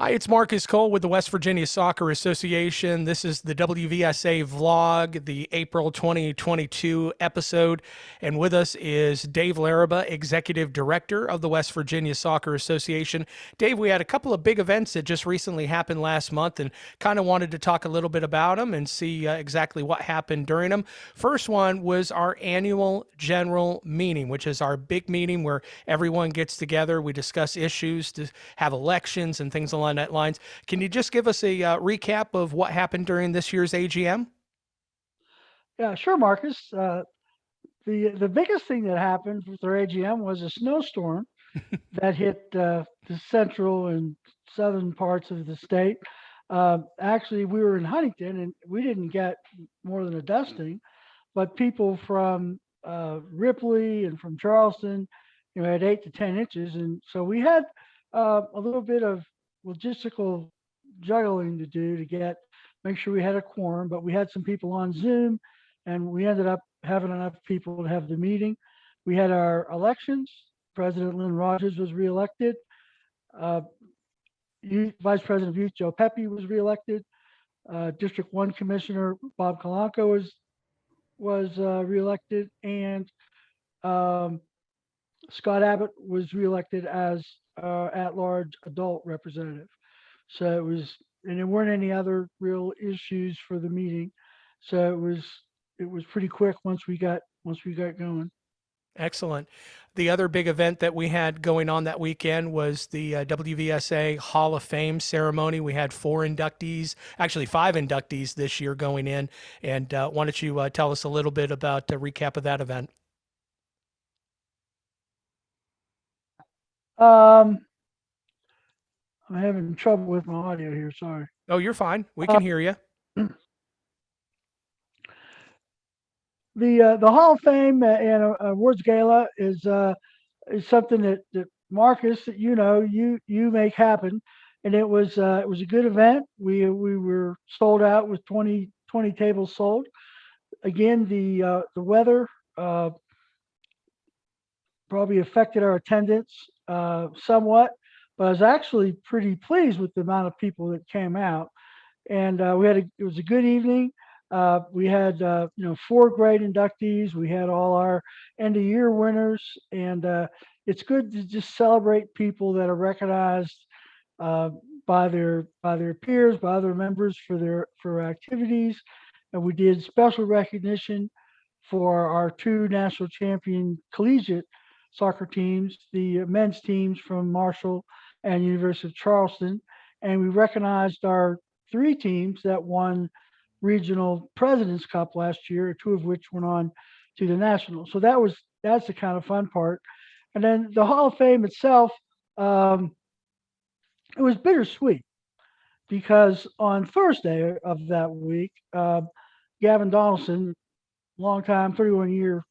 Hi, it's Marcus Cole with the West Virginia Soccer Association. This is the WVSA vlog, the April 2022 episode. And with us is Dave Laraba, Executive Director of the West Virginia Soccer Association. Dave, we had a couple of big events that just recently happened last month and kind of wanted to talk a little bit about them and see exactly what happened during them. First one was our annual general meeting, which is our big meeting where everyone gets together. We discuss issues, to have elections and things along that lines. Can you just give us a recap of what happened during this year's AGM? Yeah, sure, Marcus. The biggest thing that happened with our AGM was a snowstorm that hit the central and southern parts of the state. Actually, we were in Huntington, and we didn't get more than a dusting, but people from Ripley and from Charleston, had 8 to 10 inches, and so we had a little bit of logistical juggling to do to make sure we had a quorum. But we had some people on Zoom, and we ended up having enough people to have the meeting. We had our elections. President Lynn Rogers was reelected. Uh, Vice President of Youth Joe Pepe was reelected. District 1 Commissioner Bob Kalanko was reelected, and um, Scott Abbott was reelected as at-large adult representative. So it was, and there weren't any other real issues for the meeting. So it was pretty quick once we got going. Excellent. The other big event that we had going on that weekend was the WVSA Hall of Fame ceremony. We had four inductees, actually five inductees this year going in. And why don't you tell us a little bit about a recap of that event? Um, I'm having trouble with my audio here. Sorry. Oh, you're fine. We Uh, can hear you. the Hall of Fame and Awards Gala is something that Marcus, you make happen, and it was a good event. We were sold out with 20 tables sold. Again, the weather probably affected our attendance somewhat, but I was actually pretty pleased with the amount of people that came out. And it was a good evening. We had four great inductees. We had all our end of year winners, and it's good to just celebrate people that are recognized uh, by their peers, by other members for activities. And we did special recognition for our two national champion collegiate soccer teams, the men's teams from Marshall and University of Charleston, and we recognized our three teams that won regional President's Cup last year, two of which went on to the national. So that's the kind of fun part. And then the Hall of Fame itself, um, it was bittersweet because on Thursday of that week, Gavin Donaldson, longtime 31-year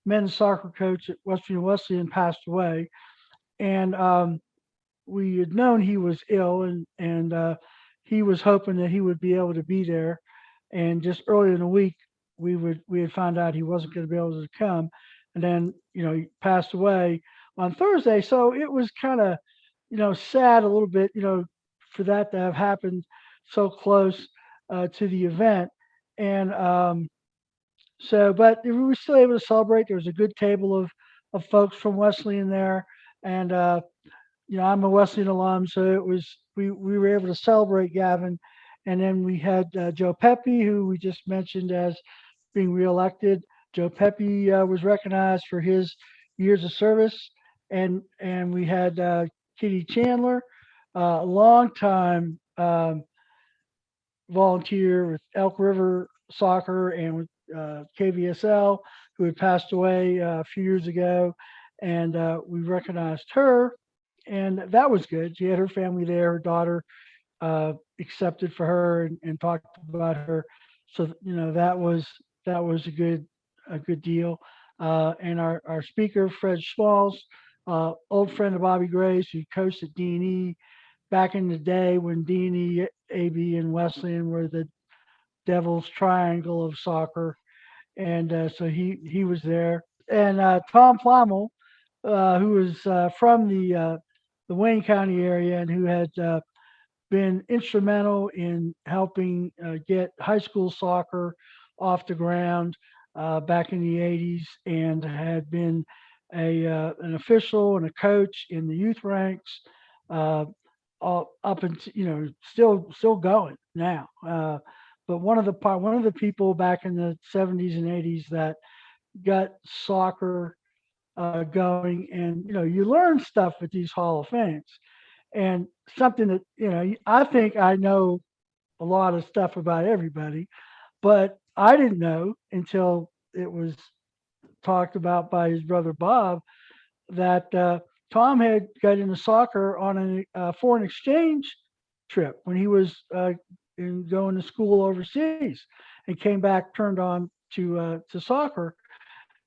men's soccer coach at West Virginia Wesleyan, passed away, and we had known he was ill, and he was hoping that he would be able to be there. And just earlier in the week, we had found out he wasn't going to be able to come, and then he passed away on Thursday. So it was kind of sad a little bit, for that to have happened so close to the event. And but we were still able to celebrate. There was a good table of folks from Wesleyan there, and I'm a Wesleyan alum, so we were able to celebrate Gavin. And then we had Joe Pepe, who we just mentioned as being reelected. Joe Pepe was recognized for his years of service, and we had Kitty Chandler, a longtime volunteer with Elk River Soccer and with KVSL, who had passed away a few years ago, and we recognized her, and that was good. She had her family there, her daughter accepted for her and talked about her, so that was a good deal. And our speaker, Fred Schmalz, old friend of Bobby Gray's, who coached at D&E back in the day when D&E, AB, and Wesleyan were the Devil's Triangle of soccer, and so he was there. And Tom Flammel, who was from the Wayne County area and who had been instrumental in helping get high school soccer off the ground back in the 80s, and had been an official and a coach in the youth ranks, uh, all up until, still going now. But one of the people back in the 70s and 80s that got soccer going, and you learn stuff at these Hall of Fames, and something that I think I know a lot of stuff about everybody, but I didn't know until it was talked about by his brother Bob that Tom had got into soccer on a foreign exchange trip when he was going to school overseas, and came back turned on to soccer,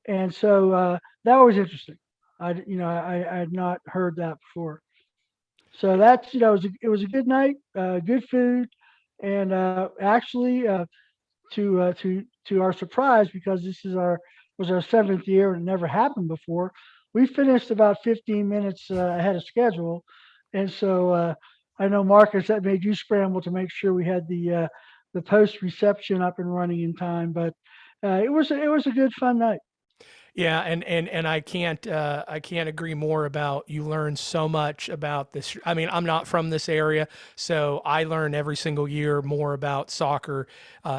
and so that was interesting. I had not heard that before. So that's it was a good night, good food, and actually to our surprise, because this is our was our seventh year and it never happened before, we finished about 15 minutes ahead of schedule, and so I know Marcus, that made you scramble to make sure we had the post reception up and running in time, but it was a good fun night. Yeah, and I can't agree more about you learn so much about this. I mean, I'm not from this area, so I learn every single year more about soccer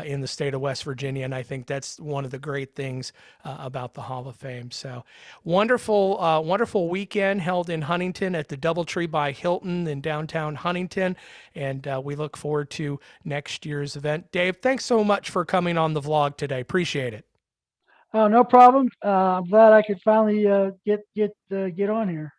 in the state of West Virginia, and I think that's one of the great things about the Hall of Fame. So wonderful, wonderful weekend held in Huntington at the DoubleTree by Hilton in downtown Huntington, and we look forward to next year's event. Dave, thanks so much for coming on the vlog today. Appreciate it. Oh, no problem. I'm glad I could finally get on here.